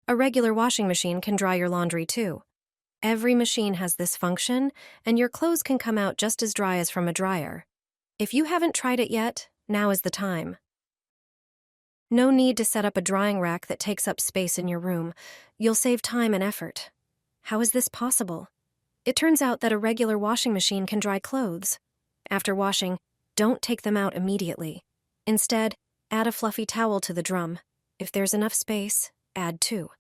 A regular washing machine can dry your laundry too. Every machine has this function, and your clothes can come out just as dry as from a dryer. If you haven't tried it yet, now is the time. No need to set up a drying rack that takes up space in your room. You'll save time and effort. How is this possible? It turns out that a regular washing machine can dry clothes. After washing, don't take them out immediately. Instead, add a fluffy towel to the drum. If there's enough space, add 2.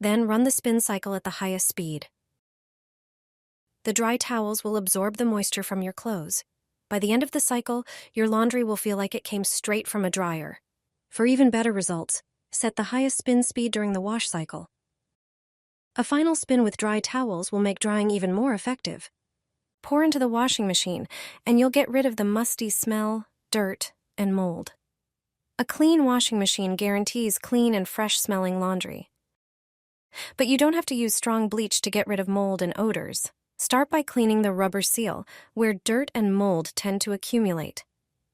Then run the spin cycle at the highest speed. The dry towels will absorb the moisture from your clothes. By the end of the cycle, your laundry will feel like it came straight from a dryer. For even better results, set the highest spin speed during the wash cycle. A final spin with dry towels will make drying even more effective. Pour into the washing machine, and you'll get rid of the musty smell, dirt, and mold. A clean washing machine guarantees clean and fresh-smelling laundry. But you don't have to use strong bleach to get rid of mold and odors. Start by cleaning the rubber seal, where dirt and mold tend to accumulate.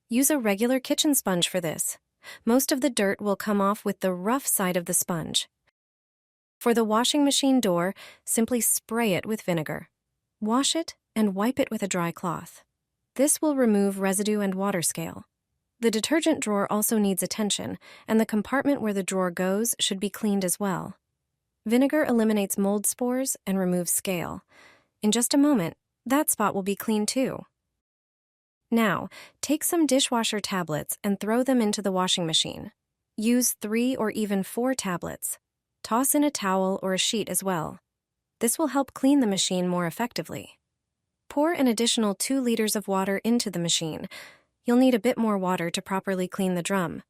Use a regular kitchen sponge for this. Most of the dirt will come off with the rough side of the sponge. For the washing machine door, simply spray it with vinegar. Wash it and wipe it with a dry cloth. This will remove residue and water scale. The detergent drawer also needs attention, and the compartment where the drawer goes should be cleaned as well. Vinegar eliminates mold spores and removes scale. In just a moment, that spot will be clean too. Now, take some dishwasher tablets and throw them into the washing machine. Use 3 or even 4 tablets. Toss in a towel or a sheet as well. This will help clean the machine more effectively. Pour an additional 2 liters of water into the machine. You'll need a bit more water to properly clean the drum.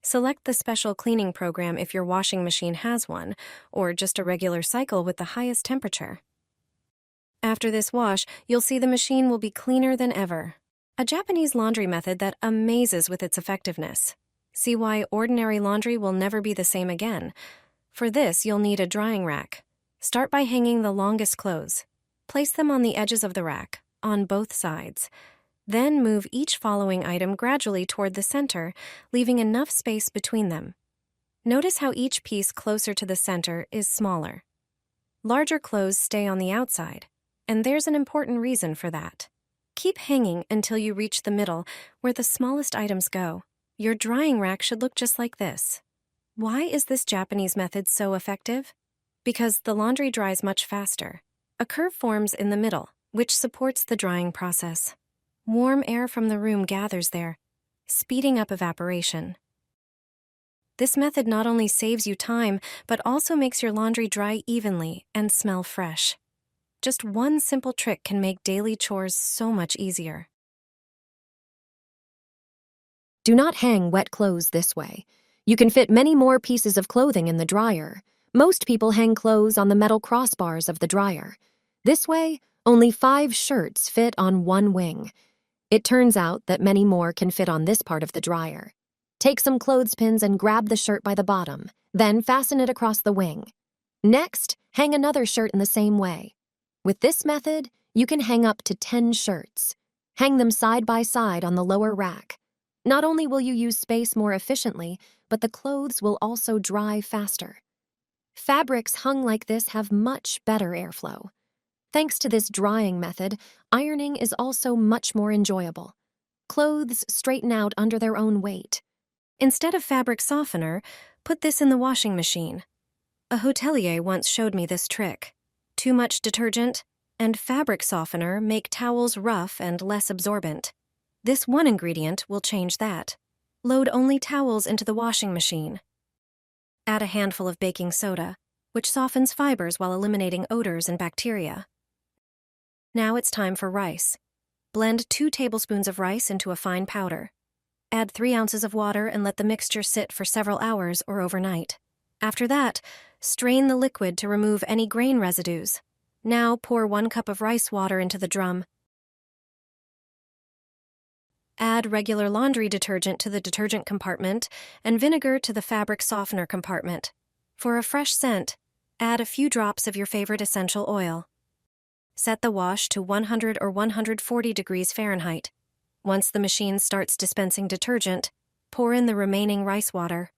Select the special cleaning program if your washing machine has one, or just a regular cycle with the highest temperature. After this wash, you'll see the machine will be cleaner than ever. A Japanese laundry method that amazes with its effectiveness. See why ordinary laundry will never be the same again. For this, you'll need a drying rack. Start by hanging the longest clothes. Place them on the edges of the rack, on both sides. Then move each following item gradually toward the center, leaving enough space between them. Notice how each piece closer to the center is smaller. Larger clothes stay on the outside, and there's an important reason for that. Keep hanging until you reach the middle, where the smallest items go. Your drying rack should look just like this. Why is this Japanese method so effective? Because the laundry dries much faster. A curve forms in the middle, which supports the drying process. Warm air from the room gathers there, speeding up evaporation. This method not only saves you time, but also makes your laundry dry evenly and smell fresh. Just one simple trick can make daily chores so much easier. Do not hang wet clothes this way. You can fit many more pieces of clothing in the dryer. Most people hang clothes on the metal crossbars of the dryer. This way, only 5 shirts fit on one wing. It turns out that many more can fit on this part of the dryer. Take some clothespins and grab the shirt by the bottom, then fasten it across the wing. Next, hang another shirt in the same way. With this method, you can hang up to 10 shirts. Hang them side by side on the lower rack. Not only will you use space more efficiently, but the clothes will also dry faster. Fabrics hung like this have much better airflow. Thanks to this drying method, ironing is also much more enjoyable. Clothes straighten out under their own weight. Instead of fabric softener, put this in the washing machine. A hotelier once showed me this trick. Too much detergent and fabric softener make towels rough and less absorbent. This one ingredient will change that. Load only towels into the washing machine. Add a handful of baking soda, which softens fibers while eliminating odors and bacteria. Now it's time for rice. Blend 2 tablespoons of rice into a fine powder. Add 3 ounces of water and let the mixture sit for several hours or overnight. After that, strain the liquid to remove any grain residues. Now pour 1 cup of rice water into the drum. Add regular laundry detergent to the detergent compartment and vinegar to the fabric softener compartment. For a fresh scent, add a few drops of your favorite essential oil. Set the wash to 100 or 140 degrees Fahrenheit. Once the machine starts dispensing detergent, pour in the remaining rice water.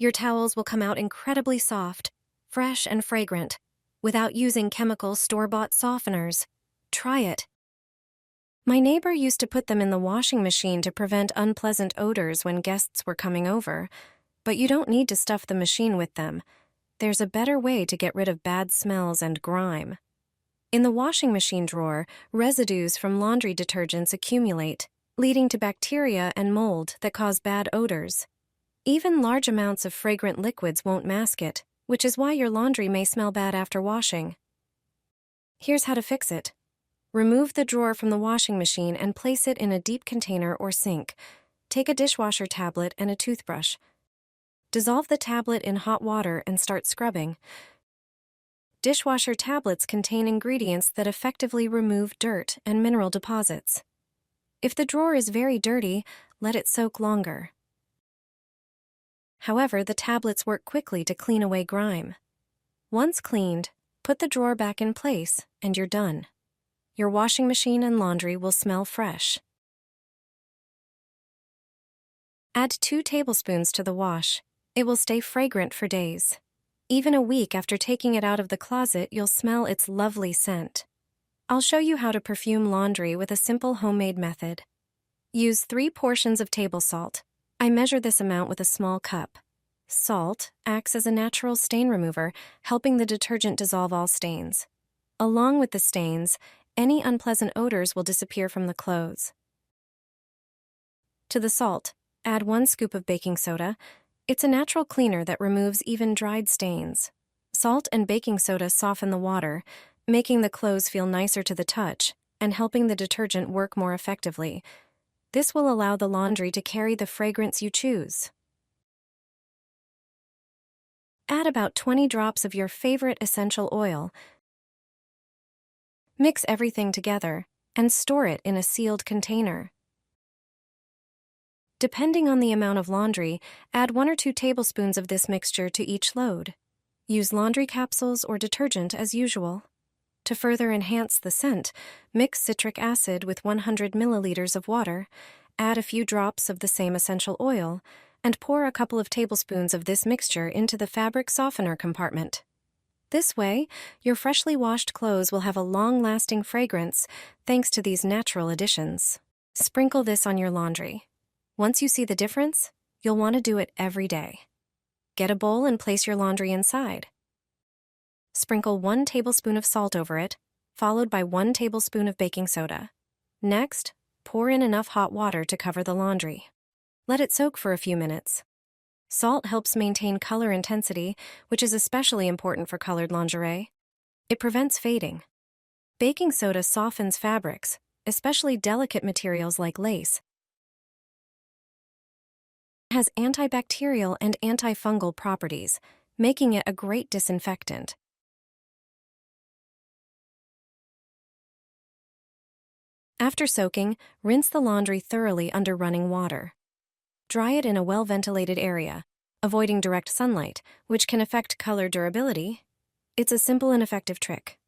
Your towels will come out incredibly soft, fresh, and fragrant, without using chemical store-bought softeners. Try it. My neighbor used to put them in the washing machine to prevent unpleasant odors when guests were coming over, but you don't need to stuff the machine with them. There's a better way to get rid of bad smells and grime. In the washing machine drawer, residues from laundry detergents accumulate, leading to bacteria and mold that cause bad odors. Even large amounts of fragrant liquids won't mask it, which is why your laundry may smell bad after washing. Here's how to fix it. Remove the drawer from the washing machine and place it in a deep container or sink. Take a dishwasher tablet and a toothbrush. Dissolve the tablet in hot water and start scrubbing. Dishwasher tablets contain ingredients that effectively remove dirt and mineral deposits. If the drawer is very dirty, let it soak longer. However, the tablets work quickly to clean away grime. Once cleaned, put the drawer back in place, and you're done. Your washing machine and laundry will smell fresh. Add 2 tablespoons to the wash. It will stay fragrant for days. Even a week after taking it out of the closet, you'll smell its lovely scent. I'll show you how to perfume laundry with a simple homemade method. Use 3 portions of table salt. I measure this amount with a small cup. Salt acts as a natural stain remover, helping the detergent dissolve all stains. Along with the stains, any unpleasant odors will disappear from the clothes. To the salt, add 1 scoop of baking soda. It's a natural cleaner that removes even dried stains. Salt and baking soda soften the water, making the clothes feel nicer to the touch and helping the detergent work more effectively. This will allow the laundry to carry the fragrance you choose. Add about 20 drops of your favorite essential oil. Mix everything together and store it in a sealed container. Depending on the amount of laundry, add 1 or 2 tablespoons of this mixture to each load. Use laundry capsules or detergent as usual. To further enhance the scent, mix citric acid with 100 milliliters of water, add a few drops of the same essential oil, and pour a couple of tablespoons of this mixture into the fabric softener compartment. This way, your freshly washed clothes will have a long-lasting fragrance thanks to these natural additions. Sprinkle this on your laundry. Once you see the difference, you'll want to do it every day. Get a bowl and place your laundry inside. Sprinkle 1 tablespoon of salt over it, followed by 1 tablespoon of baking soda. Next, pour in enough hot water to cover the laundry. Let it soak for a few minutes. Salt helps maintain color intensity, which is especially important for colored lingerie. It prevents fading. Baking soda softens fabrics, especially delicate materials like lace. It has antibacterial and antifungal properties, making it a great disinfectant. After soaking, rinse the laundry thoroughly under running water. Dry it in a well-ventilated area, avoiding direct sunlight, which can affect color durability. It's a simple and effective trick.